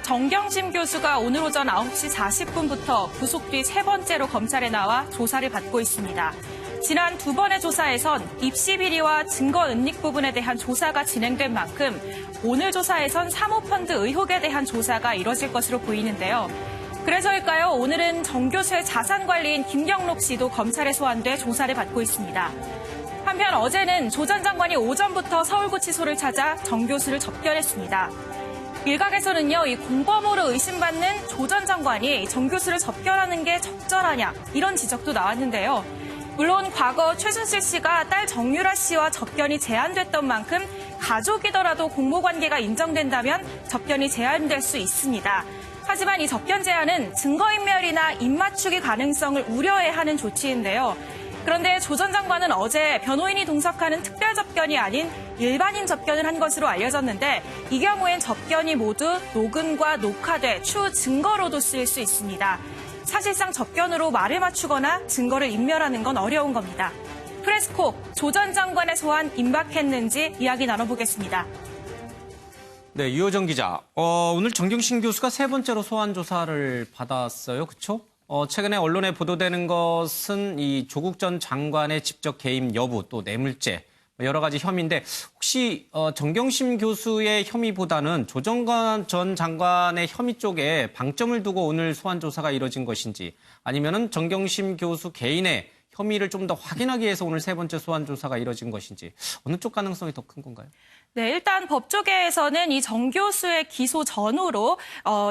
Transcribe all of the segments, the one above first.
정경심 교수가 오늘 오전 9시 40분부터 구속 뒤 세 번째로 검찰에 나와 조사를 받고 있습니다. 지난 두 번의 조사에선 입시 비리와 증거 은닉 부분에 대한 조사가 진행된 만큼 오늘 조사에선 사모펀드 의혹에 대한 조사가 이뤄질 것으로 보이는데요. 그래서일까요? 오늘은 정 교수의 자산 관리인 김경록 씨도 검찰에 소환돼 조사를 받고 있습니다. 한편 어제는 조 전 장관이 오전부터 서울구치소를 찾아 정 교수를 접견했습니다. 일각에서는요, 이 공범으로 의심받는 조 전 장관이 정 교수를 접견하는 게 적절하냐 이런 지적도 나왔는데요. 물론 과거 최순실 씨가 딸 정유라 씨와 접견이 제한됐던 만큼 가족이더라도 공모관계가 인정된다면 접견이 제한될 수 있습니다. 하지만 이 접견 제한은 증거인멸이나 입맞추기 가능성을 우려해하는 조치인데요. 그런데 조 전 장관은 어제 변호인이 동석하는 특별 접견이 아닌 일반인 접견을 한 것으로 알려졌는데 이 경우엔 접견이 모두 녹음과 녹화돼 추후 증거로도 쓰일 수 있습니다. 사실상 접견으로 말을 맞추거나 증거를 인멸하는 건 어려운 겁니다. 프레스코, 조 전 장관의 소환 임박했는지 이야기 나눠보겠습니다. 네, 유호정 기자. 오늘 정경심 교수가 세 번째로 소환 조사를 받았어요. 그렇죠? 최근에 언론에 보도되는 것은 이 조국 전 장관의 직접 개입 여부, 또 뇌물죄, 여러 가지 혐의인데 혹시 정경심 교수의 혐의보다는 조 전 장관의 혐의 쪽에 방점을 두고 오늘 소환 조사가 이뤄진 것인지 아니면은 정경심 교수 개인의 혐의를 좀 더 확인하기 위해서 오늘 세 번째 소환 조사가 이뤄진 것인지 어느 쪽 가능성이 더 큰 건가요? 네, 일단 법조계에서는 이 정 교수의 기소 전후로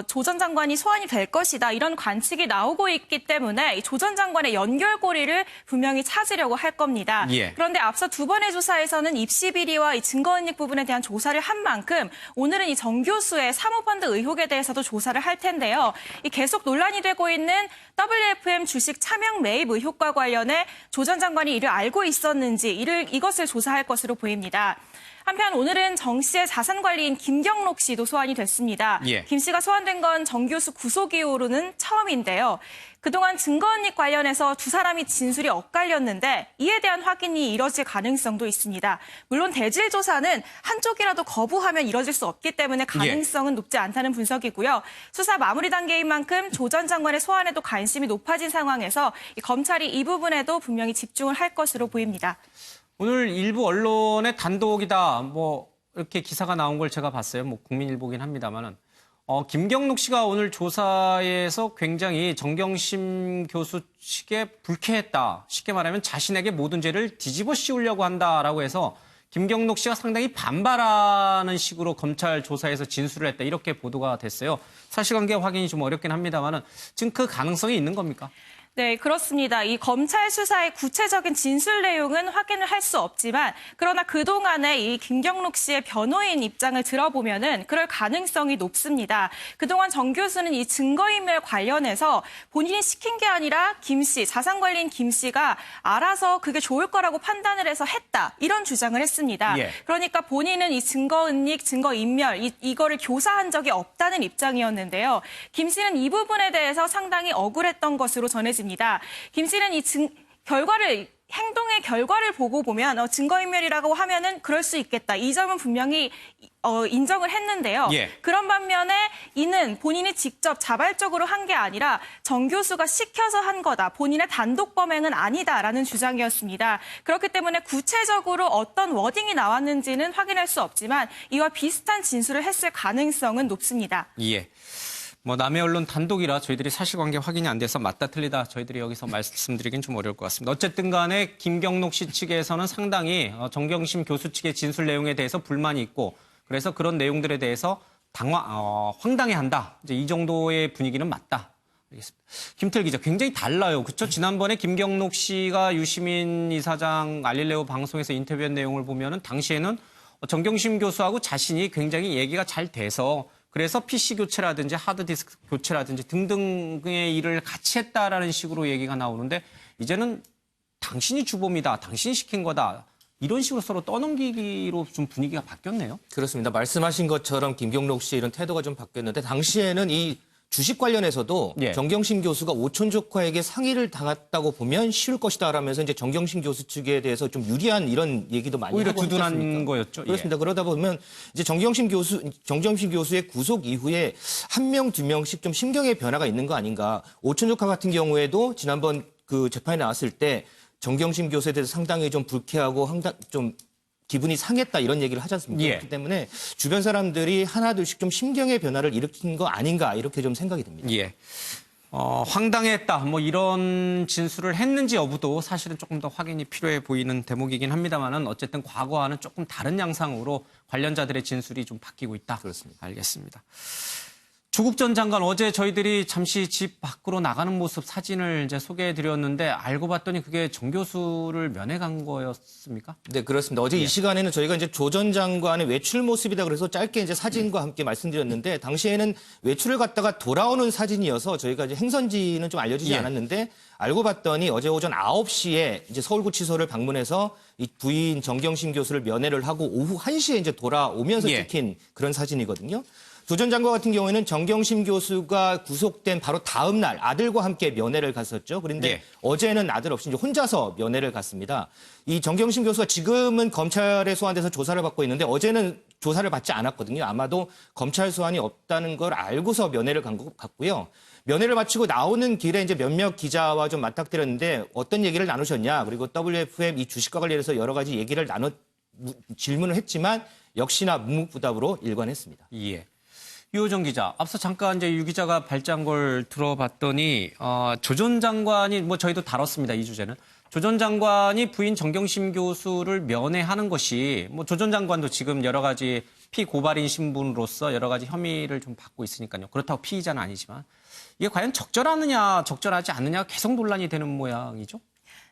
조 전 장관이 소환이 될 것이다 이런 관측이 나오고 있기 때문에 조 전 장관의 연결고리를 분명히 찾으려고 할 겁니다. 예. 그런데 앞서 두 번의 조사에서는 입시 비리와 이 증거은닉 부분에 대한 조사를 한 만큼 오늘은 이 정 교수의 사모펀드 의혹에 대해서도 조사를 할 텐데요. 이 계속 논란이 되고 있는 WFM 주식 차명 매입 의혹과 관련해 조 전 장관이 이를 알고 있었는지 이것을 조사할 것으로 보입니다. 한편 오늘은 정 씨의 자산 관리인 김경록 씨도 소환이 됐습니다. 예. 김 씨가 소환된 건 정 교수 구속 이후로는 처음인데요. 그동안 증거은닉 관련해서 두 사람이 진술이 엇갈렸는데 이에 대한 확인이 이뤄질 가능성도 있습니다. 물론 대질 조사는 한쪽이라도 거부하면 이뤄질 수 없기 때문에 가능성은 높지 않다는 분석이고요. 수사 마무리 단계인 만큼 조 전 장관의 소환에도 관심이 높아진 상황에서 검찰이 이 부분에도 분명히 집중을 할 것으로 보입니다. 오늘 일부 언론의 단독이다, 이렇게 기사가 나온 걸 제가 봤어요. 국민일보긴 합니다만은. 김경록 씨가 오늘 조사에서 굉장히 정경심 교수 측에 불쾌했다. 쉽게 말하면 자신에게 모든 죄를 뒤집어 씌우려고 한다라고 해서 김경록 씨가 상당히 반발하는 식으로 검찰 조사에서 진술을 했다. 이렇게 보도가 됐어요. 사실관계 확인이 좀 어렵긴 합니다만은 지금 그 가능성이 있는 겁니까? 네, 그렇습니다. 이 검찰 수사의 구체적인 진술 내용은 확인을 할 수 없지만 그러나 그동안에 이 김경록 씨의 변호인 입장을 들어보면은 그럴 가능성이 높습니다. 그동안 정 교수는 이 증거인멸 관련해서 본인이 시킨 게 아니라 김 씨, 자산관리인 김 씨가 알아서 그게 좋을 거라고 판단을 해서 했다. 이런 주장을 했습니다. 예. 그러니까 본인은 이 증거은닉, 증거인멸 이거를 교사한 적이 없다는 입장이었는데요. 김 씨는 이 부분에 대해서 상당히 억울했던 것으로 전해집니다. 김 씨는 이 행동의 결과를 보고 보면 증거인멸이라고 하면은 그럴 수 있겠다. 이 점은 분명히 인정을 했는데요. 예. 그런 반면에 이는 본인이 직접 자발적으로 한 게 아니라 정 교수가 시켜서 한 거다. 본인의 단독 범행은 아니다라는 주장이었습니다. 그렇기 때문에 구체적으로 어떤 워딩이 나왔는지는 확인할 수 없지만 이와 비슷한 진술을 했을 가능성은 높습니다. 예. 남의 언론 단독이라 저희들이 사실관계 확인이 안 돼서 맞다 틀리다 저희들이 여기서 말씀드리긴 좀 어려울 것 같습니다. 어쨌든 간에 김경록 씨 측에서는 상당히 정경심 교수 측의 진술 내용에 대해서 불만이 있고 그래서 그런 내용들에 대해서 황당해한다. 이제 이 정도의 분위기는 맞다. 알겠습니다. 김태일 기자, 굉장히 달라요. 그렇죠? 지난번에 김경록 씨가 유시민 이사장 알릴레오 방송에서 인터뷰한 내용을 보면은 당시에는 정경심 교수하고 자신이 굉장히 얘기가 잘 돼서 그래서 PC 교체라든지 하드디스크 교체라든지 등등의 일을 같이 했다라는 식으로 얘기가 나오는데 이제는 당신이 주범이다, 당신이 시킨 거다. 이런 식으로 서로 떠넘기기로 좀 분위기가 바뀌었네요. 그렇습니다. 말씀하신 것처럼 김경록 씨의 이런 태도가 좀 바뀌었는데 당시에는 이 주식 관련해서도 예. 정경심 교수가 오촌 조카에게 상의를 당했다고 보면 쉬울 것이다라면서 이제 정경심 교수 측에 대해서 좀 유리한 이런 얘기도 많이 오히려 하고 있지 두둔한 않습니까? 거였죠. 그렇습니다. 그러다 보면 이제 정경심 교수의 구속 이후에 한 명, 두 명씩 좀 심경의 변화가 있는 거 아닌가. 오촌 조카 같은 경우에도 지난번 그 재판에 나왔을 때 정경심 교수에 대해서 상당히 좀 불쾌하고 좀 기분이 상했다 이런 얘기를 하지 않습니까? 예. 그렇기 때문에 주변 사람들이 하나둘씩 좀 심경의 변화를 일으킨 거 아닌가 이렇게 좀 생각이 듭니다. 예. 황당했다. 뭐 이런 진술을 했는지 여부도 사실은 조금 더 확인이 필요해 보이는 대목이긴 합니다만은 어쨌든 과거와는 조금 다른 양상으로 관련자들의 진술이 좀 바뀌고 있다. 그렇습니다. 알겠습니다. 조국 전 장관 어제 저희들이 잠시 집 밖으로 나가는 모습 사진을 이제 소개해드렸는데 알고 봤더니 그게 정 교수를 면회 간 거였습니까? 네, 그렇습니다. 어제 이 시간에는 저희가 이제 조 전 장관의 외출 모습이다 그래서 짧게 이제 사진과 함께 말씀드렸는데 당시에는 외출을 갔다가 돌아오는 사진이어서 저희가 이제 행선지는 좀 알려지지 예. 않았는데 알고 봤더니 어제 오전 9시에 이제 서울구치소를 방문해서 이 부인 정경심 교수를 면회를 하고 오후 1시에 이제 돌아오면서 예. 찍힌 그런 사진이거든요. 조 전 장관 같은 경우에는 정경심 교수가 구속된 바로 다음 날 아들과 함께 면회를 갔었죠. 그런데 예. 어제는 아들 없이 이제 혼자서 면회를 갔습니다. 이 정경심 교수가 지금은 검찰에 소환돼서 조사를 받고 있는데 어제는 조사를 받지 않았거든요. 아마도 검찰 소환이 없다는 걸 알고서 면회를 간 것 같고요. 면회를 마치고 나오는 길에 이제 몇몇 기자와 좀 맞닥뜨렸는데 어떤 얘기를 나누셨냐. 그리고 WFM 이 주식과 관련해서 여러 가지 얘기를 질문을 했지만 역시나 묵묵부답으로 일관했습니다. 예. 유호정 기자, 앞서 잠깐 이제 유 기자가 발제한 걸 들어봤더니 조 전 장관이 뭐 저희도 다뤘습니다. 이 주제는 조 전 장관이 부인 정경심 교수를 면회하는 것이 뭐 조 전 장관도 지금 여러 가지 피고발인 신분으로서 여러 가지 혐의를 좀 받고 있으니까요. 그렇다고 피의자는 아니지만 이게 과연 적절하느냐, 적절하지 않느냐 계속 논란이 되는 모양이죠.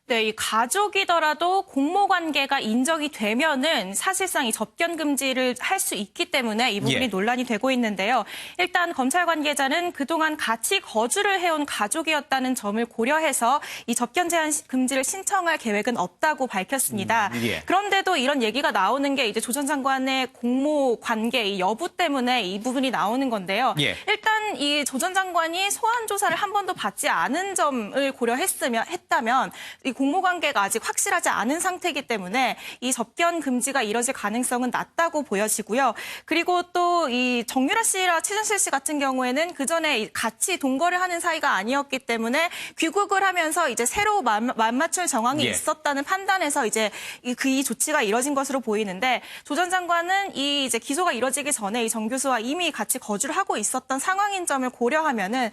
네, 이 가족이더라도 공모 관계가 인정이 되면은 사실상 이 접견 금지를 할 수 있기 때문에 이 부분이 예. 논란이 되고 있는데요. 일단 검찰 관계자는 그동안 같이 거주를 해온 가족이었다는 점을 고려해서 이 접견 제한 금지를 신청할 계획은 없다고 밝혔습니다. 예. 그런데도 이런 얘기가 나오는 게 이제 조 전 장관의 공모 관계 이 여부 때문에 이 부분이 나오는 건데요. 예. 일단 이 조 전 장관이 소환 조사를 한 번도 받지 않은 점을 했다면 이 공모 관계가 아직 확실하지 않은 상태이기 때문에 이 접견 금지가 이뤄질 가능성은 낮다고 보여지고요. 그리고 또 이 정유라 씨랑 최순실 씨 같은 경우에는 그 전에 같이 동거를 하는 사이가 아니었기 때문에 귀국을 하면서 이제 새로 맞맞출 정황이 예. 있었다는 판단에서 이제 이 조치가 이뤄진 것으로 보이는데 조 전 장관은 이 이제 기소가 이뤄지기 전에 이 정 교수와 이미 같이 거주를 하고 있었던 상황인 점을 고려하면은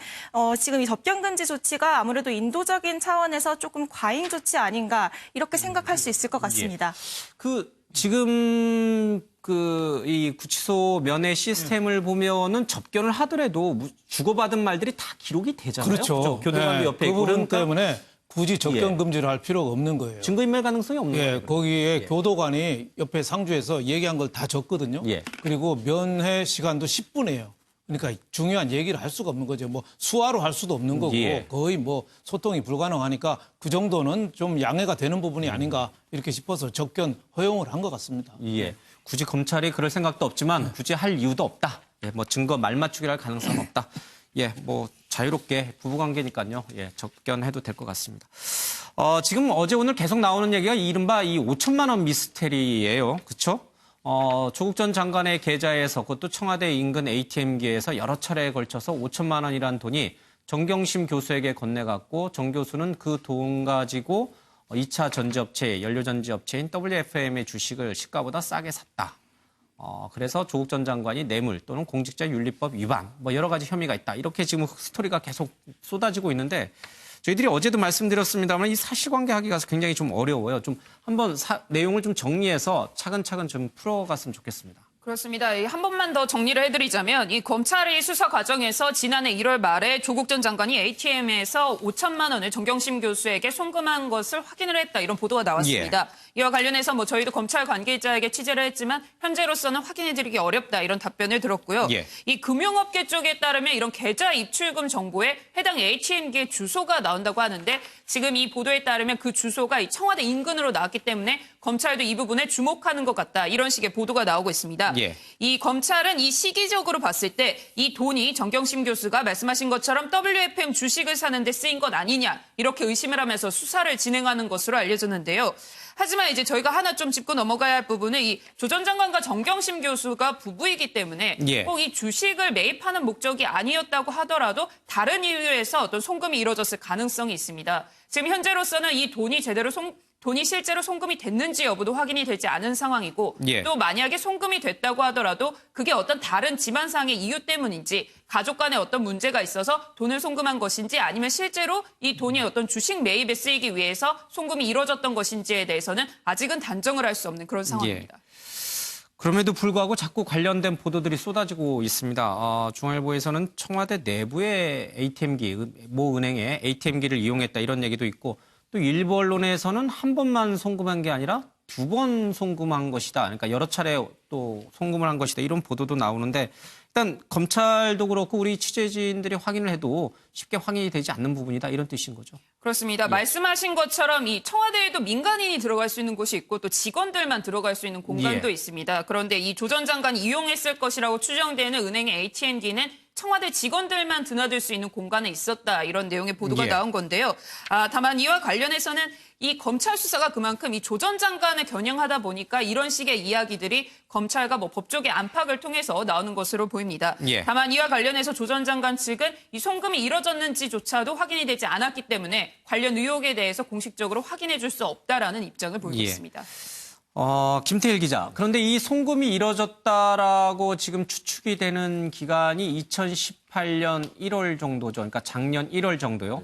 지금 이 접견 금지 조치가 아무래도 인도적인 차원에서 조금 과잉 조치 아닌가 이렇게 생각할 수 있을 것 같습니다. 지금 이 구치소 면회 시스템을 보면은 접견을 하더라도 주고받은 말들이 다 기록이 되잖아요. 그렇죠. 교도관도 옆에 그 있고. 부분 그러니까 때문에 굳이 접견 예. 금지를 할 필요가 없는 거예요. 증거인멸 가능성이 없는 거예요. 거기에 교도관이 옆에 상주에서 얘기한 걸 다 적거든요. 예. 그리고 면회 시간도 10분이에요. 그러니까 중요한 얘기를 할 수가 없는 거죠. 뭐 수화로 할 수도 없는 거고 예. 거의 뭐 소통이 불가능하니까 그 정도는 좀 양해가 되는 부분이 아닌가 이렇게 싶어서 접견 허용을 한 것 같습니다. 예. 굳이 검찰이 그럴 생각도 없지만 굳이 할 이유도 없다. 예, 뭐 증거 말맞추기를 할 가능성은 없다. 예, 뭐 자유롭게 부부관계니까요. 예, 접견해도 될 것 같습니다. 지금 어제 오늘 계속 나오는 얘기가 이른바 이 5천만 원 미스테리예요. 그렇죠? 조국 전 장관의 계좌에서 그것도 청와대 인근 ATM기에서 여러 차례에 걸쳐서 5천만 원이란 돈이 정경심 교수에게 건네갔고 정 교수는 그 돈 가지고 2차 전지업체, 연료전지업체인 WFM의 주식을 시가보다 싸게 샀다. 그래서 조국 전 장관이 뇌물 또는 공직자윤리법 위반 뭐 여러 가지 혐의가 있다. 이렇게 지금 스토리가 계속 쏟아지고 있는데 저희들이 어제도 말씀드렸습니다만 이 사실관계 하기가 굉장히 좀 어려워요. 좀 한번 내용을 좀 정리해서 차근차근 좀 풀어갔으면 좋겠습니다. 그렇습니다. 한 번만 더 정리를 해드리자면 이 검찰이 수사 과정에서 지난해 1월 말에 조국 전 장관이 ATM에서 5천만 원을 정경심 교수에게 송금한 것을 확인을 했다. 이런 보도가 나왔습니다. 이와 관련해서 뭐 저희도 검찰 관계자에게 취재를 했지만 현재로서는 확인해드리기 어렵다 이런 답변을 들었고요. 예. 이 금융업계 쪽에 따르면 이런 계좌 입출금 정보에 해당 ATM기의 주소가 나온다고 하는데 지금 이 보도에 따르면 그 주소가 이 청와대 인근으로 나왔기 때문에 검찰도 이 부분에 주목하는 것 같다. 이런 식의 보도가 나오고 있습니다. 예. 이 검찰은 이 시기적으로 봤을 때 이 돈이 정경심 교수가 말씀하신 것처럼 WFM 주식을 사는데 쓰인 것 아니냐 이렇게 의심을 하면서 수사를 진행하는 것으로 알려졌는데요. 하지만 이제 저희가 하나 좀 짚고 넘어가야 할 부분은 이 조 전 장관과 정경심 교수가 부부이기 때문에 예. 꼭 이 주식을 매입하는 목적이 아니었다고 하더라도 다른 이유에서 어떤 송금이 이루어졌을 가능성이 있습니다. 지금 현재로서는 이 돈이 실제로 송금이 됐는지 여부도 확인이 되지 않은 상황이고 예. 또 만약에 송금이 됐다고 하더라도 그게 어떤 다른 집안상의 이유 때문인지 가족 간에 어떤 문제가 있어서 돈을 송금한 것인지 아니면 실제로 이 돈이 어떤 주식 매입에 쓰이기 위해서 송금이 이루어졌던 것인지에 대해서는 아직은 단정을 할 수 없는 그런 상황입니다. 그럼에도 불구하고 자꾸 관련된 보도들이 쏟아지고 있습니다. 중앙일보에서는 청와대 내부의 ATM기, 모 은행의 ATM기를 이용했다 이런 얘기도 있고 또 일부 언론에서는 한 번만 송금한 게 아니라 2번 송금한 것이다. 그러니까 여러 차례 또 송금을 한 것이다. 이런 보도도 나오는데 일단 검찰도 그렇고 우리 취재진들이 확인을 해도 쉽게 확인이 되지 않는 부분이다. 이런 뜻인 거죠. 그렇습니다. 말씀하신 것처럼 이 청와대에도 민간인이 들어갈 수 있는 곳이 있고 또 직원들만 들어갈 수 있는 공간도 있습니다. 그런데 이 조 전 장관이 이용했을 것이라고 추정되는 은행의 ATM기는 청와대 직원들만 드나들 수 있는 공간에 있었다. 이런 내용의 보도가 나온 건데요. 다만 이와 관련해서는 이 검찰 수사가 그만큼 이 조 전 장관을 겨냥하다 보니까 이런 식의 이야기들이 검찰과 뭐 법조계 안팎을 통해서 나오는 것으로 보입니다. 예. 다만 이와 관련해서 조 전 장관 측은 이 송금이 이뤄졌는지조차도 확인이 되지 않았기 때문에 관련 의혹에 대해서 공식적으로 확인해 줄 수 없다라는 입장을 보이고 있습니다. 김태일 기자. 그런데 이 송금이 이뤄졌다라고 지금 추측이 되는 기간이 2018년 1월 정도죠. 그러니까 작년 1월 정도요.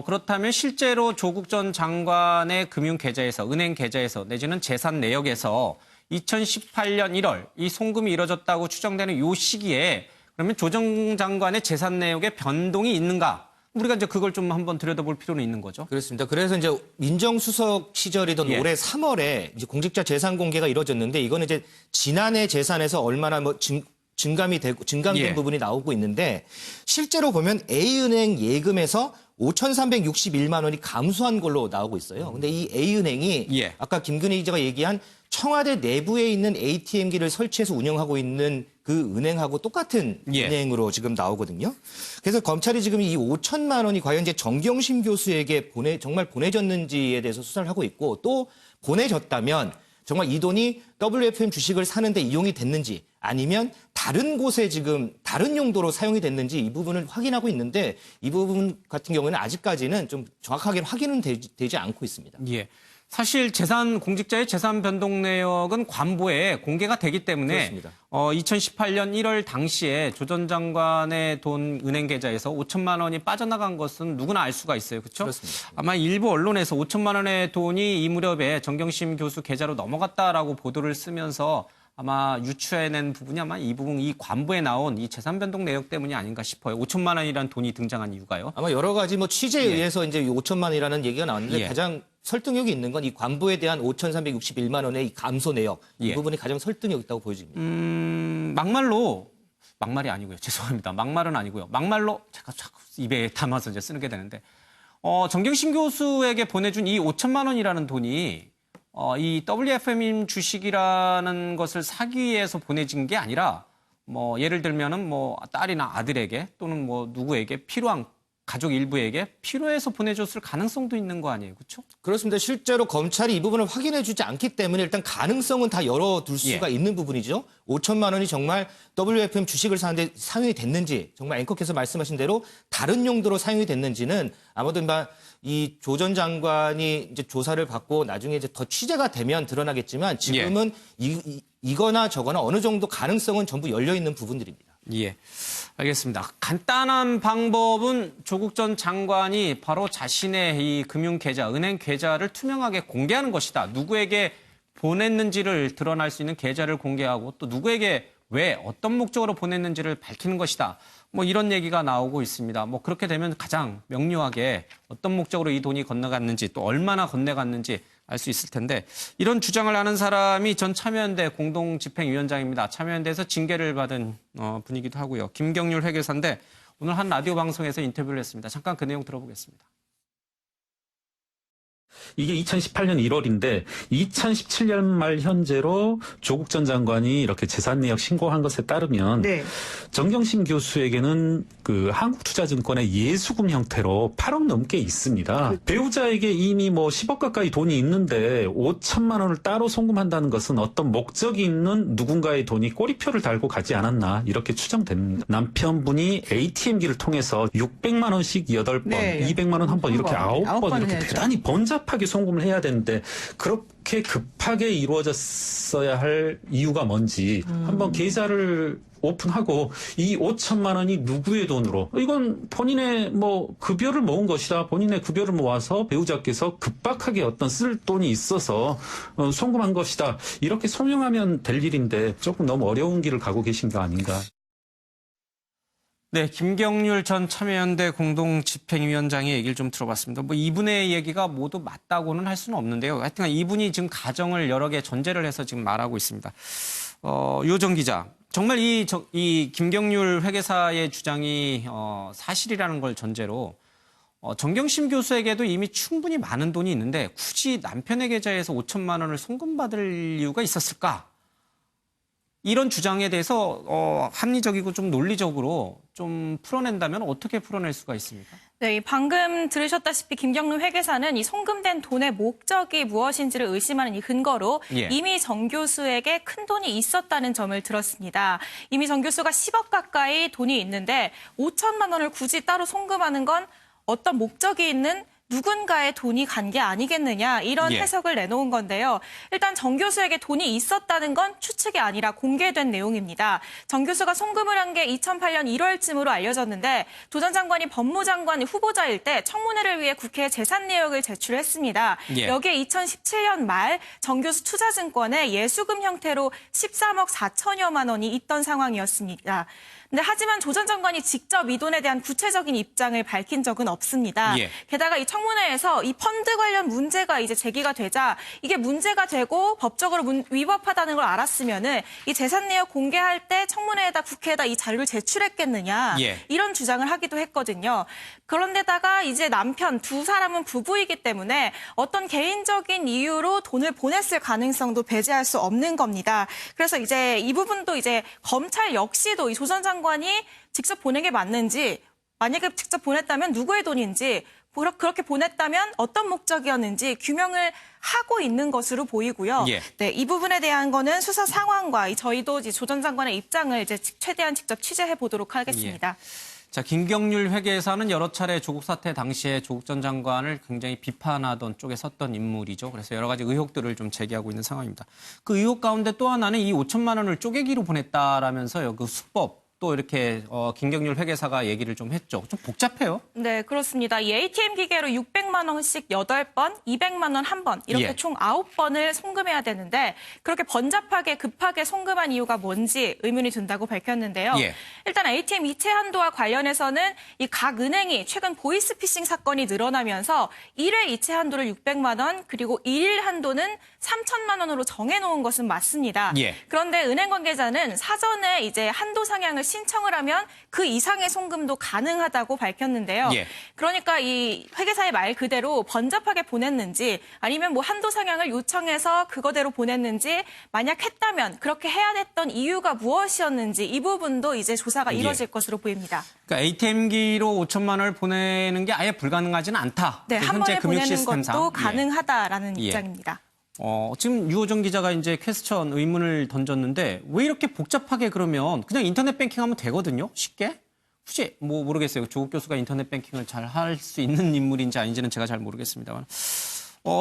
그렇다면 실제로 조국 전 장관의 금융 계좌에서, 은행 계좌에서 내지는 재산 내역에서 2018년 1월 이 송금이 이뤄졌다고 추정되는 이 시기에 그러면 조 전 장관의 재산 내역에 변동이 있는가? 우리가 이제 그걸 좀 한번 들여다볼 필요는 있는 거죠. 그렇습니다. 그래서 이제 민정수석 시절이던 올해 3월에 이제 공직자 재산 공개가 이루어졌는데 이거는 이제 지난해 재산에서 얼마나 증감된 부분이 나오고 있는데 실제로 보면 A은행 예금에서 5,361만 원이 감소한 걸로 나오고 있어요. 근데 이 A은행이 아까 김근희 기자가 얘기한 청와대 내부에 있는 ATM기를 설치해서 운영하고 있는 그 은행하고 똑같은 은행으로 지금 나오거든요. 그래서 검찰이 지금 이 5천만 원이 과연 이제 정경심 교수에게 정말 보내졌는지에 대해서 수사를 하고 있고 또 보내졌다면 정말 이 돈이 WFM 주식을 사는데 이용이 됐는지 아니면 다른 곳에 지금 다른 용도로 사용이 됐는지 이 부분을 확인하고 있는데 이 부분 같은 경우는 아직까지는 좀 정확하게 확인은 되지 않고 있습니다. 예. 사실 공직자의 재산 변동 내역은 관보에 공개가 되기 때문에 그렇습니다. 2018년 1월 당시에 조 전 장관의 돈 은행 계좌에서 5천만 원이 빠져나간 것은 누구나 알 수가 있어요. 그렇죠? 그렇습니다. 아마 일부 언론에서 5천만 원의 돈이 이 무렵에 정경심 교수 계좌로 넘어갔다라고 보도를 쓰면서 아마 유추해낸 부분이 아마 이 부분, 이 관보에 나온 이 재산 변동 내역 때문이 아닌가 싶어요. 5천만 원이라는 돈이 등장한 이유가요. 아마 여러 가지 취재에 의해서 이제 5천만 원이라는 얘기가 나왔는데 가장 설득력이 있는 건 이 관보에 대한 5,361만 원의 이 감소 내역 이 부분이 가장 설득력 있다고 보여집니다. 막말이 아니고요. 죄송합니다. 막말은 아니고요. 막말로 제가 자꾸 입에 담아서 이제 쓰는 게 되는데 정경심 교수에게 보내준 이 5천만 원이라는 돈이 이 WFM 주식이라는 것을 사기 위해서 보내진 게 아니라 예를 들면은 딸이나 아들에게 또는 누구에게 필요한 가족 일부에게 필요해서 보내줬을 가능성도 있는 거 아니에요, 그렇죠? 그렇습니다. 실제로 검찰이 이 부분을 확인해주지 않기 때문에 일단 가능성은 다 열어둘 수가 있는 부분이죠. 5천만 원이 정말 WFM 주식을 사는데 사용이 됐는지 정말 앵커께서 말씀하신 대로 다른 용도로 사용이 됐는지는 아마도 이 조 전 장관이 이제 조사를 받고 나중에 이제 더 취재가 되면 드러나겠지만 지금은 이거나 저거나 어느 정도 가능성은 전부 열려 있는 부분들입니다. 예, 알겠습니다. 간단한 방법은 조국 전 장관이 바로 자신의 이 금융 계좌, 은행 계좌를 투명하게 공개하는 것이다. 누구에게 보냈는지를 드러날 수 있는 계좌를 공개하고 또 누구에게 왜 어떤 목적으로 보냈는지를 밝히는 것이다. 이런 얘기가 나오고 있습니다. 그렇게 되면 가장 명료하게 어떤 목적으로 이 돈이 건너갔는지 또 얼마나 건너갔는지 알 수 있을 텐데 이런 주장을 하는 사람이 전 참여연대 공동집행위원장입니다. 참여연대에서 징계를 받은 분이기도 하고요. 김경률 회계사인데 오늘 한 라디오 방송에서 인터뷰를 했습니다. 잠깐 그 내용 들어보겠습니다. 이게 2018년 1월인데 2017년 말 현재로 조국 전 장관이 이렇게 재산 내역 신고한 것에 따르면 정경심 교수에게는 그 한국투자증권의 예수금 형태로 8억 넘게 있습니다. 배우자에게 이미 뭐 10억 가까이 돈이 있는데 5천만 원을 따로 송금한다는 것은 어떤 목적이 있는 누군가의 돈이 꼬리표를 달고 가지 않았나 이렇게 추정됩니다. 남편분이 ATM기를 통해서 600만 원씩 8번, 200만 원 한 번 이렇게 9번 이렇게 대단히 번잡하게 송금을 해야 되는데 그렇게 급하게 이루어졌어야 할 이유가 뭔지 한번 계좌를 오픈하고 이 5천만 원이 누구의 돈으로 이건 본인의 뭐 급여를 모은 것이다. 본인의 급여를 모아서 배우자께서 급박하게 어떤 쓸 돈이 있어서 송금한 것이다. 이렇게 소명하면 될 일인데 조금 너무 어려운 길을 가고 계신 거 아닌가. 네, 김경률 전 참여연대 공동집행위원장의 얘기를 좀 들어봤습니다. 뭐 이분의 얘기가 모두 맞다고는 할 수는 없는데요. 하여튼 이분이 지금 가정을 여러 개 전제를 해서 지금 말하고 있습니다. 요정 기자, 정말 이 김경률 회계사의 주장이 사실이라는 걸 전제로 정경심 교수에게도 이미 충분히 많은 돈이 있는데 굳이 남편의 계좌에서 5천만 원을 송금받을 이유가 있었을까? 이런 주장에 대해서 합리적이고 좀 논리적으로 좀 풀어낸다면 어떻게 풀어낼 수가 있습니까? 네, 방금 들으셨다시피 김경률 회계사는 이 송금된 돈의 목적이 무엇인지를 의심하는 이 근거로 이미 정 교수에게 큰 돈이 있었다는 점을 들었습니다. 이미 정 교수가 10억 가까이 돈이 있는데 5천만 원을 굳이 따로 송금하는 건 어떤 목적이 있는 누군가의 돈이 간 게 아니겠느냐 이런 해석을 내놓은 건데요. 일단 정 교수에게 돈이 있었다는 건 추측이 아니라 공개된 내용입니다. 정 교수가 송금을 한 게 2008년 1월쯤으로 알려졌는데 조 전 장관이 법무장관 후보자일 때 청문회를 위해 국회에 재산 내역을 제출했습니다. 여기에 2017년 말 정 교수 투자증권에 예수금 형태로 13억 4천여만 원이 있던 상황이었습니다. 근데 하지만 조 전 장관이 직접 이 돈에 대한 구체적인 입장을 밝힌 적은 없습니다. 게다가 이 청문회에서 이 펀드 관련 문제가 이제 제기가 되자 이게 문제가 되고 법적으로 위법하다는 걸 알았으면은 이 재산 내역 공개할 때 청문회에다 국회에다 이 자료를 제출했겠느냐 이런 주장을 하기도 했거든요. 그런데다가 이제 남편 두 사람은 부부이기 때문에 어떤 개인적인 이유로 돈을 보냈을 가능성도 배제할 수 없는 겁니다. 그래서 이제 이 부분도 이제 검찰 역시도 이 조 전 장관이 직접 보낸 게 맞는지, 만약에 직접 보냈다면 누구의 돈인지, 그렇게 보냈다면 어떤 목적이었는지 규명을 하고 있는 것으로 보이고요. 네, 이 부분에 대한 거는 수사 상황과 저희도 조 전 장관의 입장을 이제 최대한 직접 취재해 보도록 하겠습니다. 자, 김경률 회계사는 여러 차례 조국 사태 당시에 조국 전 장관을 굉장히 비판하던 쪽에 섰던 인물이죠. 그래서 여러 가지 의혹들을 좀 제기하고 있는 상황입니다. 그 의혹 가운데 또 하나는 이 5천만 원을 쪼개기로 보냈다라면서요. 그 수법. 또 이렇게 김경률 회계사가 얘기를 좀 했죠. 좀 복잡해요. 네, 그렇습니다. 이 ATM 기계로 600만 원씩 8번, 200만 원 1번 이렇게 총 9번을 송금해야 되는데 그렇게 번잡하게 급하게 송금한 이유가 뭔지 의문이 든다고 밝혔는데요. 일단 ATM 이체 한도와 관련해서는 이 각 은행이 최근 보이스피싱 사건이 늘어나면서 1회 이체 한도를 600만 원 그리고 1일 한도는 3천만 원으로 정해놓은 것은 맞습니다. 그런데 은행 관계자는 사전에 이제 한도 상향을 신청을 하면 그 이상의 송금도 가능하다고 밝혔는데요. 그러니까 이 회계사의 말 그대로 번잡하게 보냈는지 아니면 뭐 한도 상향을 요청해서 그거대로 보냈는지 만약 했다면 그렇게 해야 됐던 이유가 무엇이었는지 이 부분도 이제 조사가 이뤄질 것으로 보입니다. 그러니까 ATM기로 5천만 원을 보내는 게 아예 불가능하지는 않다. 네, 한 현재 번에 금융 보내는 시스템상. 것도 가능하다라는 입장입니다. 지금 유호정 기자가 이제 퀘스천 의문을 던졌는데 왜 이렇게 복잡하게 그러면 그냥 인터넷 뱅킹하면 되거든요. 쉽게. 굳이 뭐 모르겠어요. 조국 교수가 인터넷 뱅킹을 잘 할 수 있는 인물인지 아닌지는 제가 잘 모르겠습니다만.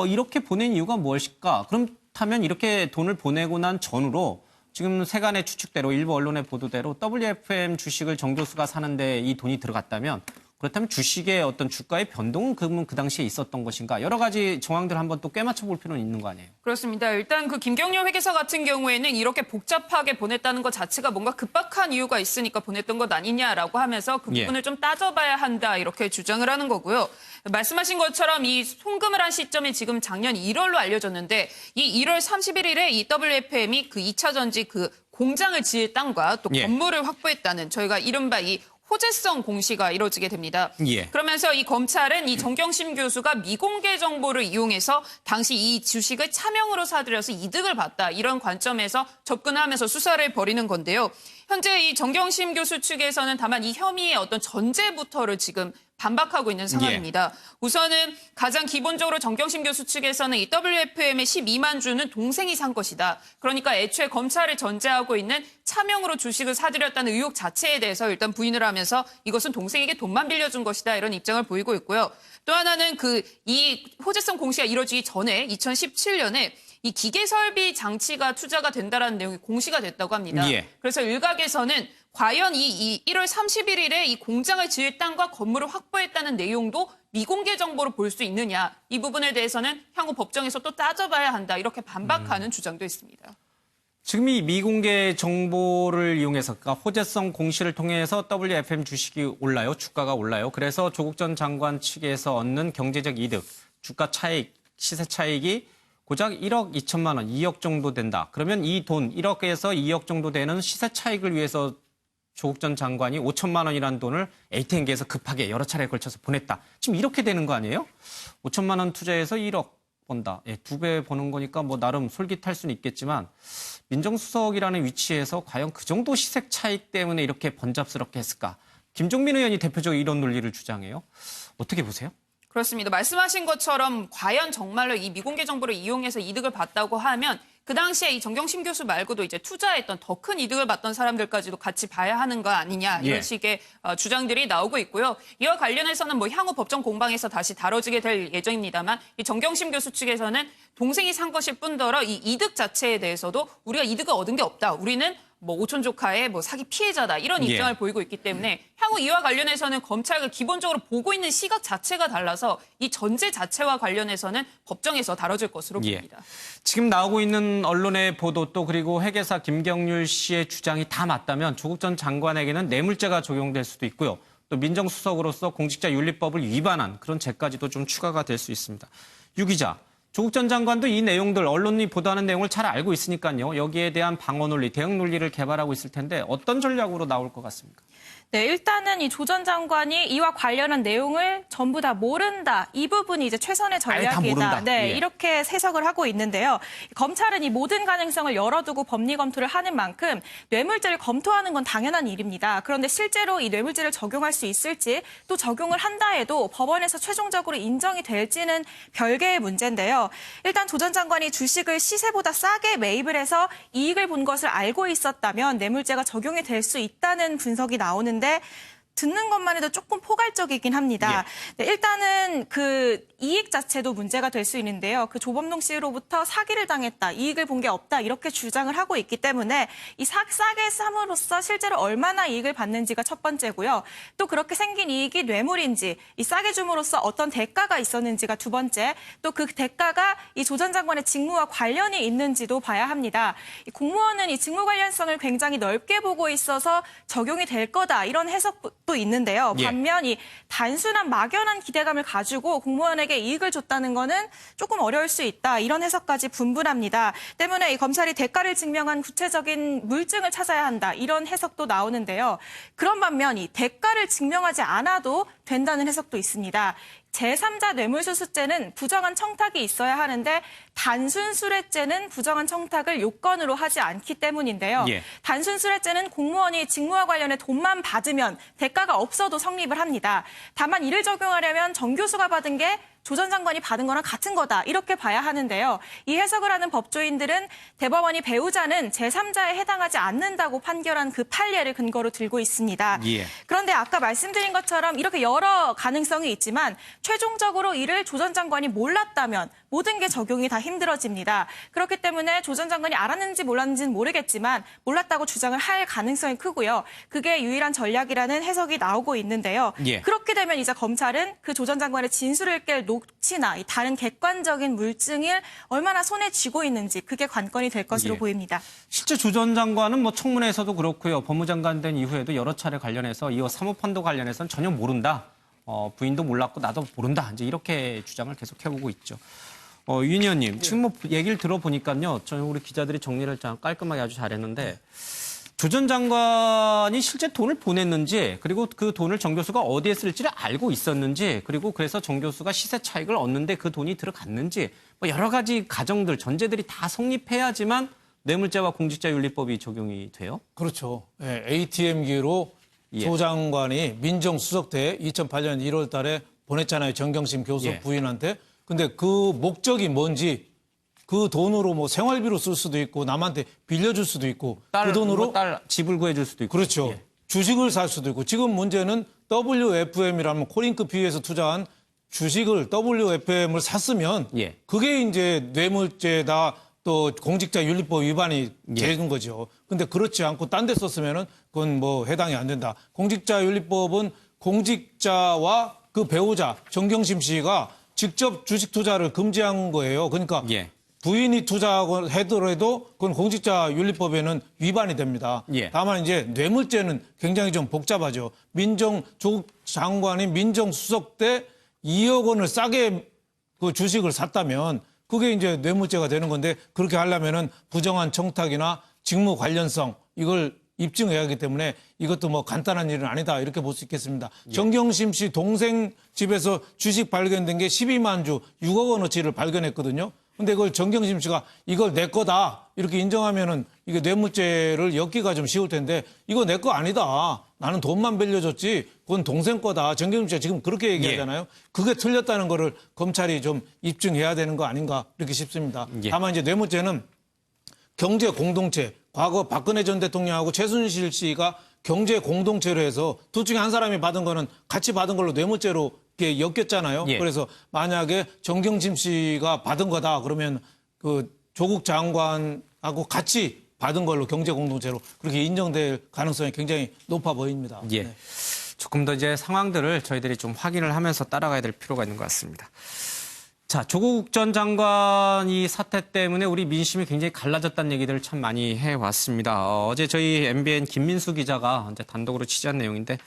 이렇게 보낸 이유가 무엇일까? 그렇다면 이렇게 돈을 보내고 난 전후로 지금 세간의 추측대로 일부 언론의 보도대로 WFM 주식을 정 교수가 사는데 이 돈이 들어갔다면 그렇다면 주식의 어떤 주가의 변동은 그러면 그 당시에 있었던 것인가? 여러 가지 정황들 한번 또 꿰맞춰 볼 필요는 있는 거 아니에요? 그렇습니다. 일단 그 김경률 회계사 같은 경우에는 이렇게 복잡하게 보냈다는 것 자체가 뭔가 급박한 이유가 있으니까 보냈던 것 아니냐라고 하면서 그 부분을 좀 따져봐야 한다 이렇게 주장을 하는 거고요. 말씀하신 것처럼 이 송금을 한 시점이 지금 작년 1월로 알려졌는데 이 1월 31일에 이 WFM이 그 2차 전지 그 공장을 지을 땅과 또 건물을 확보했다는 저희가 이른바 이 호재성 공시가 이루어지게 됩니다. 그러면서 이 검찰은 이 정경심 교수가 미공개 정보를 이용해서 당시 이 주식을 차명으로 사들여서 이득을 봤다. 이런 관점에서 접근하면서 수사를 벌이는 건데요. 현재 이 정경심 교수 측에서는 다만 이 혐의의 어떤 전제부터를 지금 반박하고 있는 상황입니다. 우선은 가장 기본적으로 정경심 교수 측에서는 이 WFM의 12만 주는 동생이 산 것이다. 그러니까 애초에 검찰을 전제하고 있는 차명으로 주식을 사들였다는 의혹 자체에 대해서 일단 부인을 하면서 이것은 동생에게 돈만 빌려준 것이다. 이런 입장을 보이고 있고요. 또 하나는 이 호재성 공시가 이루어지기 전에 2017년에 이 기계 설비 장치가 투자가 된다라는 내용이 공시가 됐다고 합니다. 그래서 일각에서는 과연 이 1월 31일에 이 공장을 지을 땅과 건물을 확보했다는 내용도 미공개 정보로 볼 수 있느냐. 이 부분에 대해서는 향후 법정에서 또 따져봐야 한다. 이렇게 반박하는 주장도 있습니다. 지금 이 미공개 정보를 이용해서 그러니까 호재성 공시를 통해서 WFM 주식이 올라요. 주가가 올라요. 그래서 조국 전 장관 측에서 얻는 경제적 이득, 주가 차익, 시세 차익이 고작 1억 2천만 원, 2억 정도 된다. 그러면 이 돈 1억에서 2억 정도 되는 시세 차익을 위해서 조국 전 장관이 5천만 원이라는 돈을 ATM기에서 급하게 여러 차례에 걸쳐서 보냈다. 지금 이렇게 되는 거 아니에요? 5천만 원 투자해서 1억 번다. 2배 버는 거니까 뭐 나름 솔깃할 수는 있겠지만 민정수석이라는 위치에서 과연 그 정도 시세 차익 때문에 이렇게 번잡스럽게 했을까? 김종민 의원이 대표적으로 이런 논리를 주장해요. 어떻게 보세요? 그렇습니다. 말씀하신 것처럼 과연 정말로 이 미공개 정보를 이용해서 이득을 봤다고 하면 그 당시에 이 정경심 교수 말고도 이제 투자했던 더 큰 이득을 봤던 사람들까지도 같이 봐야 하는 거 아니냐 이런 식의 주장들이 나오고 있고요. 이와 관련해서는 뭐 향후 법정 공방에서 다시 다뤄지게 될 예정입니다만 이 정경심 교수 측에서는 동생이 산 것일 뿐더러 이 이득 자체에 대해서도 우리가 이득을 얻은 게 없다. 우리는 뭐 오촌 조카의 뭐 사기 피해자다 이런 입장을 보이고 있기 때문에 향후 이와 관련해서는 검찰과 기본적으로 보고 있는 시각 자체가 달라서 이 전제 자체와 관련해서는 법정에서 다뤄질 것으로 보입니다. 지금 나오고 있는 언론의 보도 또 그리고 회계사 김경률 씨의 주장이 다 맞다면 조국 전 장관에게는 뇌물죄가 적용될 수도 있고요. 또 민정수석으로서 공직자윤리법을 위반한 그런 죄까지도 좀 추가가 될 수 있습니다. 유 기자. 조국 전 장관도 이 내용들, 언론이 보도하는 내용을 잘 알고 있으니까요. 여기에 대한 방어 논리, 대응 논리를 개발하고 있을 텐데 어떤 전략으로 나올 것 같습니까? 네, 일단은 이 조 전 장관이 이와 관련한 내용을 전부 다 모른다. 이 부분이 이제 최선의 전략이다. 네, 이렇게 해석을 하고 있는데요. 검찰은 이 모든 가능성을 열어두고 법리 검토를 하는 만큼 뇌물죄를 검토하는 건 당연한 일입니다. 그런데 실제로 이 뇌물죄를 적용할 수 있을지 또 적용을 한다 해도 법원에서 최종적으로 인정이 될지는 별개의 문제인데요. 일단 조 전 장관이 주식을 시세보다 싸게 매입을 해서 이익을 본 것을 알고 있었다면 뇌물죄가 적용이 될 수 있다는 분석이 나오는데 듣는 것만 해도 조금 포괄적이긴 합니다. 네, 일단은 그 이익 자체도 문제가 될 수 있는데요. 그 조범동 씨로부터 사기를 당했다, 이익을 본 게 없다 이렇게 주장을 하고 있기 때문에 이 싸게 쌈으로써 실제로 얼마나 이익을 받는지가 첫 번째고요. 또 그렇게 생긴 이익이 뇌물인지 이 싸게 줌으로써 어떤 대가가 있었는지가 두 번째. 또 그 대가가 이 조 전 장관의 직무와 관련이 있는지도 봐야 합니다. 이 공무원은 이 직무 관련성을 굉장히 넓게 보고 있어서 적용이 될 거다 이런 해석도 있는데요. 반면 이 단순한 막연한 기대감을 가지고 공무원에게 이익을 줬다는 거는 조금 어려울 수 있다. 이런 해석까지 분분합니다. 때문에 이 검찰이 대가를 증명한 구체적인 물증을 찾아야 한다. 이런 해석도 나오는데요. 그런 반면 이 대가를 증명하지 않아도 된다는 해석도 있습니다. 제3자 뇌물수수죄는 부정한 청탁이 있어야 하는데 단순수뢰죄는 부정한 청탁을 요건으로 하지 않기 때문인데요. 단순수뢰죄는 공무원이 직무와 관련해 돈만 받으면 대가가 없어도 성립을 합니다. 다만 이를 적용하려면 정 교수가 받은 게 조 전 장관이 받은 거랑 같은 거다 이렇게 봐야 하는데요. 이 해석을 하는 법조인들은 대법원이 배우자는 제3자에 해당하지 않는다고 판결한 그 판례를 근거로 들고 있습니다. 예. 그런데 아까 말씀드린 것처럼 이렇게 여러 가능성이 있지만 최종적으로 이를 조 전 장관이 몰랐다면 모든 게 적용이 다 힘들어집니다. 그렇기 때문에 조 전 장관이 알았는지 몰랐는지는 모르겠지만 몰랐다고 주장을 할 가능성이 크고요. 그게 유일한 전략이라는 해석이 나오고 있는데요. 예. 그렇게 되면 이제 검찰은 그 조 전 장관의 진술을 깰 녹취나 이 다른 객관적인 물증을 얼마나 손에 쥐고 있는지 그게 관건이 될 것으로 예. 보입니다. 실제 조 전 장관은 뭐 청문회에서도 그렇고요. 법무장관 된 이후에도 여러 차례 관련해서 이어 사모펀드 관련해서는 전혀 모른다. 부인도 몰랐고 나도 모른다. 이제 이렇게 주장을 계속 해오고 있죠. 윤 의원님, 지금 뭐 얘기를 들어보니까요. 저희 우리 기자들이 정리를 깔끔하게 아주 잘했는데 조 전 장관이 실제 돈을 보냈는지 그리고 그 돈을 정 교수가 어디에 쓸지를 알고 있었는지 그리고 그래서 정 교수가 시세 차익을 얻는데 그 돈이 들어갔는지 뭐 여러 가지 가정들, 전제들이 다 성립해야지만 뇌물죄와 공직자윤리법이 적용이 돼요? 그렇죠. 예, ATM기로 예. 조 장관이 민정수석대 2008년 1월 달에 보냈잖아요. 정경심 교수 예. 부인한테. 근데 그 목적이 뭔지 그 돈으로 뭐 생활비로 쓸 수도 있고 남한테 빌려줄 수도 있고 그 돈으로 딸 집을 구해줄 수도 있고. 그렇죠. 예. 주식을 살 수도 있고 지금 문제는 WFM이라는 코링크 B에서 투자한 주식을 WFM을 샀으면 예. 그게 이제 뇌물죄다 또 공직자윤리법 위반이 예. 되는 거죠. 근데 그렇지 않고 딴 데 썼으면은 그건 뭐 해당이 안 된다. 공직자윤리법은 공직자와 그 배우자 정경심 씨가 직접 주식 투자를 금지한 거예요. 그러니까 예. 부인이 투자하고 하더라도 그건 공직자윤리법에는 위반이 됩니다. 예. 다만 이제 뇌물죄는 굉장히 좀 복잡하죠. 조국 장관이 민정수석 때 2억 원을 싸게 그 주식을 샀다면 그게 이제 뇌물죄가 되는 건데 그렇게 하려면은 부정한 청탁이나 직무 관련성 이걸 입증해야 하기 때문에 이것도 뭐 간단한 일은 아니다 이렇게 볼 수 있겠습니다. 예. 정경심 씨 동생 집에서 주식 발견된 게 12만 주 6억 원어치를 발견했거든요. 근데 그걸 정경심 씨가 이걸 내 거다 이렇게 인정하면은 이게 뇌물죄를 엮기가 좀 쉬울 텐데 이거 내 거 아니다. 나는 돈만 빌려줬지 그건 동생 거다. 정경심 씨가 지금 그렇게 얘기하잖아요. 그게 틀렸다는 거를 검찰이 좀 입증해야 되는 거 아닌가 이렇게 싶습니다. 예. 다만 이제 뇌물죄는 경제 공동체 과거 박근혜 전 대통령하고 최순실 씨가 경제 공동체로 해서 둘 중에 한 사람이 받은 거는 같이 받은 걸로 뇌물죄로 이렇게 엮였잖아요. 예. 그래서 만약에 정경심 씨가 받은 거다 그러면 그 조국 장관하고 같이 받은 걸로 경제 공동체로 그렇게 인정될 가능성이 굉장히 높아 보입니다. 예. 네. 조금 더 이제 상황들을 저희들이 좀 확인을 하면서 따라가야 될 필요가 있는 것 같습니다. 자, 조국 전 장관이 사태 때문에 우리 민심이 굉장히 갈라졌다는 얘기들을 참 많이 해왔습니다. 어제 저희 MBN 김민수 기자가 이제 단독으로 취재한 내용인데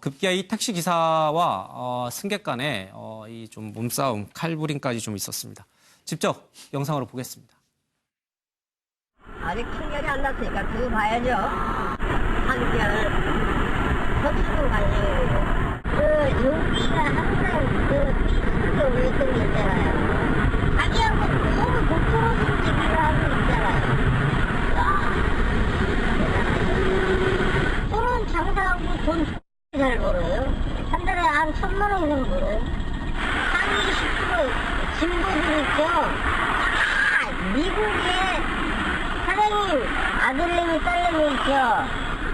급기야 이 택시 기사와 승객 간에 이 좀 몸싸움, 칼부림까지 좀 있었습니다. 직접 영상으로 보겠습니다. 아직 판결이 안 났으니까 그거 봐야죠. 판결 거치고 가려고. 여기가 항상 페이스북에 올렸던 게 있잖아요. 자기하고 너무 독특한 얘기를 하고 있잖아요. 저는 장사하고 돈 잘 벌어요. 한 달에 한 1,000만 원 이상 벌어요. 상위 10% 진보들 있죠. 미국에 사장님, 아들내미, 딸내미 있죠.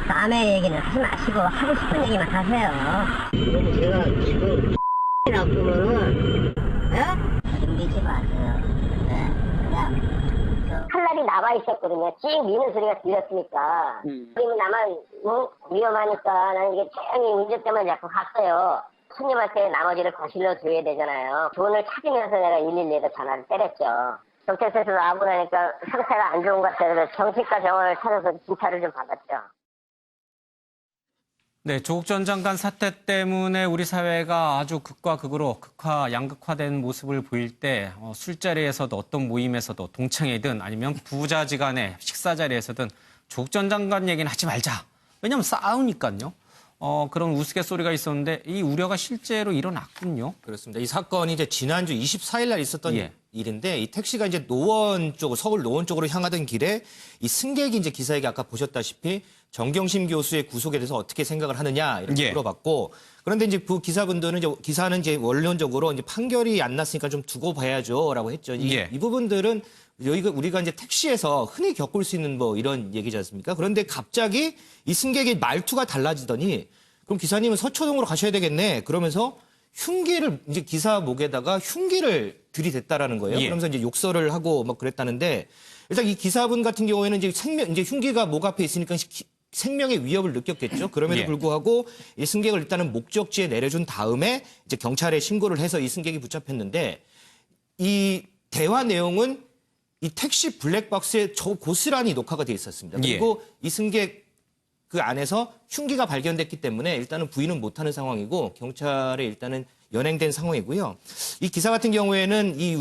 남의 얘기는 하지 마시고 하고 싶은 얘기만 하세요. 제가 지금 나쁘면은 믿지 마세요. 그냥 칼날이 남아 있었거든요. 찡 미는 소리가 들렸으니까. 그러면 나만 위험하니까 나는 이게 조용히 운전 때문에 자꾸 갔어요. 손님한테 나머지를 거실러 줘야 되잖아요. 돈을 찾으면서 내가 112에다 전화를 때렸죠. 경찰서에서 나오고 나니까 상태가 안 좋은 것 같아요. 그래서 정신과 병원을 찾아서 진찰을 좀 받았죠. 네, 조국 전 장관 사태 때문에 우리 사회가 아주 극과 극으로 양극화된 모습을 보일 때 술자리에서도 어떤 모임에서도 동창회든 아니면 부자지간의 식사 자리에서든 조국 전 장관 얘기는 하지 말자. 왜냐하면 싸우니까요. 그런 우스갯소리가 있었는데 이 우려가 실제로 일어났군요. 그렇습니다. 이 사건이 이제 지난주 24일 날 있었던 예. 일인데 이 택시가 이제 노원 쪽, 서울 노원 쪽으로 향하던 길에 이 승객이 이제 기사에게 아까 보셨다시피 정경심 교수의 구속에 대해서 어떻게 생각을 하느냐 이렇게 예. 물어봤고 그런데 이제 그 기사분들은 이제 기사는 이제 원론적으로 이제 판결이 안 났으니까 좀 두고 봐야죠라고 했죠. 예. 이 부분들은 여기가 우리가 이제 택시에서 흔히 겪을 수 있는 뭐 이런 얘기지 않습니까? 그런데 갑자기 이 승객의 말투가 달라지더니 그럼 기사님은 서초동으로 가셔야 되겠네. 그러면서 흉기를 이제 기사 목에다가 흉기를 들이댔다라는 거예요. 예. 그러면서 이제 욕설을 하고 막 그랬다는데 일단 이 기사분 같은 경우에는 이제 이제 흉기가 목 앞에 있으니까 생명의 위협을 느꼈겠죠. 그럼에도 예. 불구하고 이 승객을 일단은 목적지에 내려준 다음에 이제 경찰에 신고를 해서 이 승객이 붙잡혔는데 이 대화 내용은 이 택시 블랙박스에 고스란히 녹화가 돼 있었습니다. 그리고 이 승객 그 안에서 흉기가 발견됐기 때문에 일단은 부인은 못하는 상황이고 경찰에 일단은 연행된 상황이고요. 이 기사 같은 경우에는 이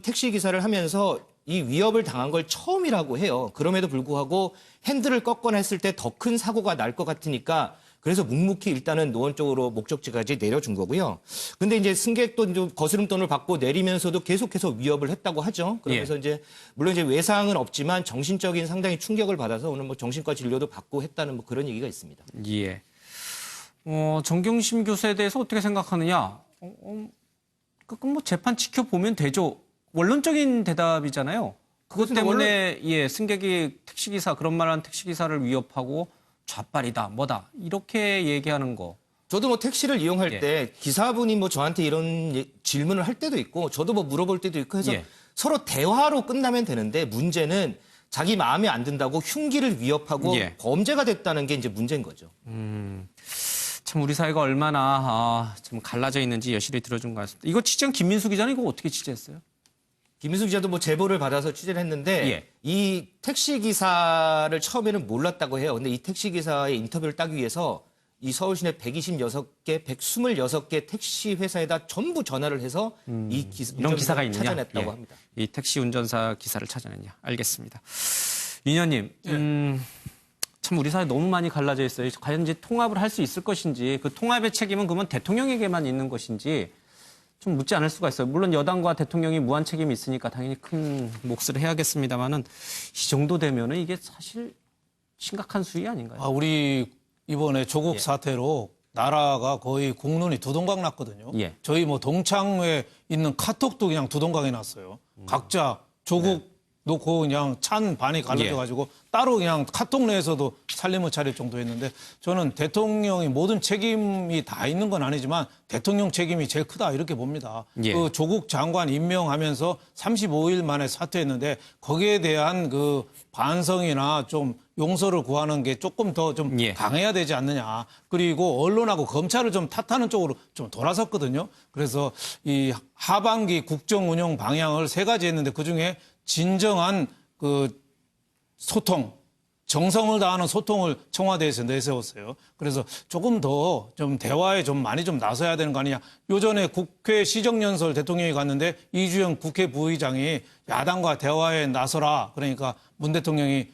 택시 기사를 하면서 이 위협을 당한 걸 처음이라고 해요. 그럼에도 불구하고 핸들을 꺾거나 했을 때 더 큰 사고가 날 것 같으니까 그래서 묵묵히 일단은 노원 쪽으로 목적지까지 내려준 거고요. 근데 이제 승객도 좀 거스름돈을 받고 내리면서도 계속해서 위협을 했다고 하죠. 그러면서 이제 물론 이제 외상은 없지만 정신적인 상당히 충격을 받아서 오늘 뭐 정신과 진료도 받고 했다는 뭐 그런 얘기가 있습니다. 예. 정경심 교수에 대해서 어떻게 생각하느냐? 그건 뭐 재판 지켜보면 되죠. 원론적인 대답이잖아요. 그것 때문에 승객이 택시기사 그런 말한 택시기사를 위협하고 좌빨이다 뭐다 이렇게 얘기하는 거. 저도 뭐 택시를 이용할 때 기사분이 뭐 저한테 이런 질문을 할 때도 있고 저도 뭐 물어볼 때도 있고 해서 서로 대화로 끝나면 되는데 문제는 자기 마음에 안 든다고 흉기를 위협하고 범죄가 됐다는 게 이제 문제인 거죠. 참 우리 사회가 얼마나 좀 갈라져 있는지 여실히 들어준 것 같습니다. 이거 취재한 김민수 기자는 이거 어떻게 취재했어요? 김민수 기자도 뭐 제보를 받아서 취재를 했는데 이 택시 기사를 처음에는 몰랐다고 해요. 근데 이 택시 기사의 인터뷰를 따기 위해서 이 서울시내 126개, 126개 택시 회사에다 전부 전화를 해서 이런 기사가 있느냐? 찾아냈다고 합니다. 이 택시 운전사 기사를 찾아냈냐? 알겠습니다. 윤 의원님, 참 우리 사회 너무 많이 갈라져 있어요. 과연 이제 통합을 할 수 있을 것인지 그 통합의 책임은 그러면 대통령에게만 있는 것인지 좀 묻지 않을 수가 있어요. 물론 여당과 대통령이 무한 책임이 있으니까 당연히 큰 몫을 해야겠습니다만은 이 정도 되면은 이게 사실 심각한 수위 아닌가요? 우리 이번에 조국 사태로 나라가 거의 국론이 두동강 났거든요. 저희 뭐 동창회에 있는 카톡도 그냥 두동강이 났어요. 각자 조국 놓고 그냥 찬 반이 갈라져가지고 따로 그냥 카톡 내에서도 살림을 차릴 정도였는데 저는 대통령이 모든 책임이 다 있는 건 아니지만 대통령 책임이 제일 크다 이렇게 봅니다. 그 조국 장관 임명하면서 35일 만에 사퇴했는데 거기에 대한 그 반성이나 좀 용서를 구하는 게 조금 더 좀 강해야 되지 않느냐. 그리고 언론하고 검찰을 좀 탓하는 쪽으로 좀 돌아섰거든요. 그래서 이 하반기 국정 운영 방향을 3가지 했는데 그중에 진정한 그 소통, 정성을 다하는 소통을 청와대에서 내세웠어요. 그래서 조금 더 좀 대화에 좀 많이 좀 나서야 되는 거 아니냐. 요전에 국회 시정연설 대통령이 갔는데 이주영 국회 부의장이 야당과 대화에 나서라. 그러니까 문 대통령이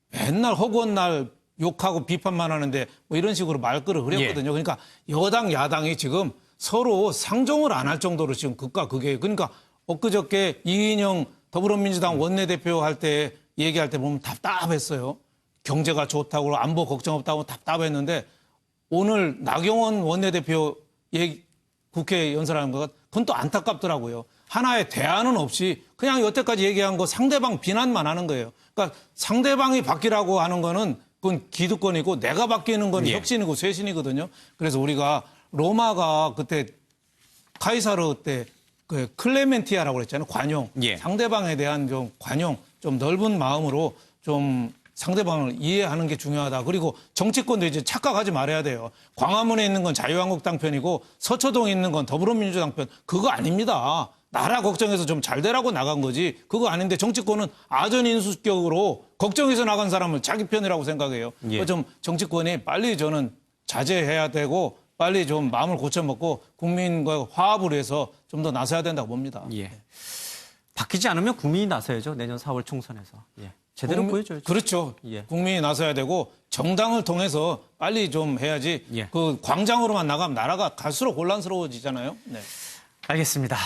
맨날 허구한 날 욕하고 비판만 하는데 뭐 이런 식으로 말글을 흐렸거든요. 그러니까 여당, 야당이 지금 서로 상종을 안 할 정도로 지금 극과 극이에요. 그러니까 엊그저께 이인영 더불어민주당 원내대표 할 때 얘기할 때 보면 답답했어요. 경제가 좋다고 안보 걱정 없다고 답답했는데 오늘 나경원 원내대표 국회 연설하는 거 그건 또 안타깝더라고요. 하나의 대안은 없이 그냥 여태까지 얘기한 거 상대방 비난만 하는 거예요. 그러니까 상대방이 바뀌라고 하는 거는 그건 기득권이고 내가 바뀌는 건 혁신이고 쇄신이거든요. 그래서 우리가 로마가 그때 카이사르 때 그 클레멘티아라고 그랬잖아요. 관용. 상대방에 대한 좀 관용, 좀 넓은 마음으로 좀 상대방을 이해하는 게 중요하다. 그리고 정치권도 이제 착각하지 말아야 돼요. 광화문에 있는 건 자유한국당 편이고 서초동에 있는 건 더불어민주당 편. 그거 아닙니다. 나라 걱정해서 좀 잘 되라고 나간 거지. 그거 아닌데 정치권은 아전인수격으로 걱정해서 나간 사람을 자기 편이라고 생각해요. 좀 정치권이 빨리 저는 자제해야 되고 빨리 좀 마음을 고쳐먹고 국민과 화합을 해서 좀 더 나서야 된다고 봅니다. 바뀌지 않으면 국민이 나서야죠. 내년 4월 총선에서. 제대로 보여줘야죠. 그렇죠. 예. 국민이 나서야 되고 정당을 통해서 빨리 좀 해야지. 예. 그 광장으로만 나가면 나라가 갈수록 혼란스러워지잖아요. 네. 알겠습니다.